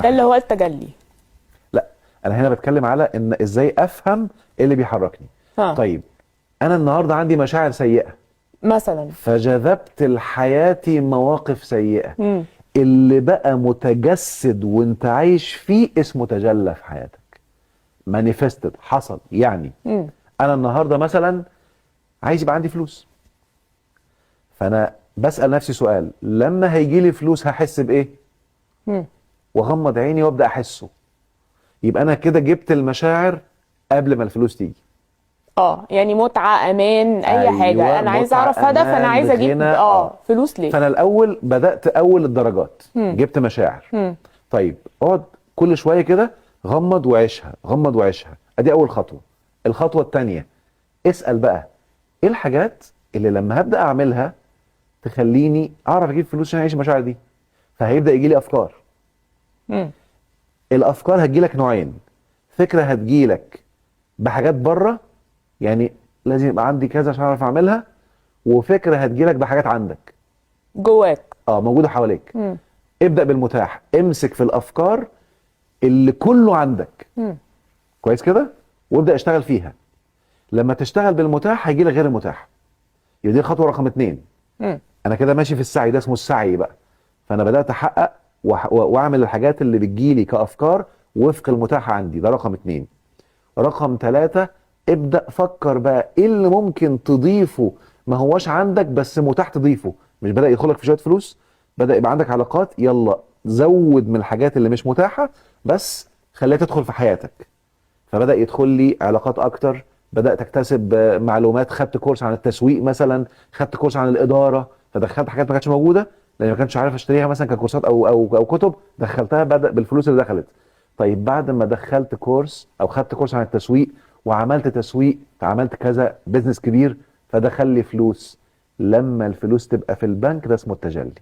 ده اللي هو التجلي. لا، انا هنا بتكلم على ان ازاي افهم ايه اللي بيحركني. طيب انا النهارده عندي مشاعر سيئه مثلا، فجذبت لحياتي مواقف سيئه. اللي بقى متجسد وانت عايش فيه اسمه تجلى في حياتك، مانيفستد، حصل يعني. انا النهارده مثلا عايز يبقى عندي فلوس، فانا بسأل نفسي سؤال: لما هيجي لي فلوس هحس بايه؟ واغمض عيني وابدا احسه. يبقى انا كده جبت المشاعر قبل ما الفلوس تيجي. يعني متعة، امان، اي حاجة. ايوه، انا عايز متعه، اعرف هدف، انا امان، عايز اجيب غنى. فلوس ليه. فانا الاول بدات اول الدرجات، جبت مشاعر. طيب اقعد كل شويه كده، غمض وعيشها، غمض وعيشها. ادي اول خطوه. الخطوه الثانيه، اسال بقى: ايه الحاجات اللي لما هبدا اعملها تخليني اعرف اجيب فلوس عشان اعيش المشاعر دي؟ فهيبدا يجي لي افكار. الافكار هتجيلك نوعين: فكره هتجيلك بحاجات بره، يعني لازم يبقى عندي كذا عشان اعرف اعملها، وفكره هتجيلك بحاجات عندك جواك، موجوده حواليك. ابدا بالمتاح، امسك في الافكار اللي كله عندك. كويس كده، وابدا اشتغل فيها. لما تشتغل بالمتاح هيجي لك غير المتاح. يبقى دي الخطوه رقم 2. انا كده ماشي في السعي، ده اسمه السعي بقى. فانا بدات احقق واعمل الحاجات اللي بتجيلي كافكار وفق المتاح عندي. ده رقم 2. رقم 3، ابدا فكر بقى ايه اللي ممكن تضيفه ما هواش عندك بس متاح تضيفه. مش بدا يدخلك في شويه فلوس، بدا يبقى عندك علاقات، يلا زود من الحاجات اللي مش متاحه بس خليها تدخل في حياتك. فبدا يدخل لي علاقات اكتر، بدات اكتسب معلومات. خدت كورس عن التسويق مثلا، خدت كورس عن الاداره، فدخلت حاجات ما كانتش موجوده لان ما كانش عارف اشتريها مثلا ككورسات او كتب، دخلتها بدا بالفلوس اللي دخلت. طيب بعد ما دخلت كورس او خدت كورس عن التسويق وعملت تسويق، عملت كذا بيزنس كبير، فدخل لي فلوس. لما الفلوس تبقى في البنك ده اسمه التجلي.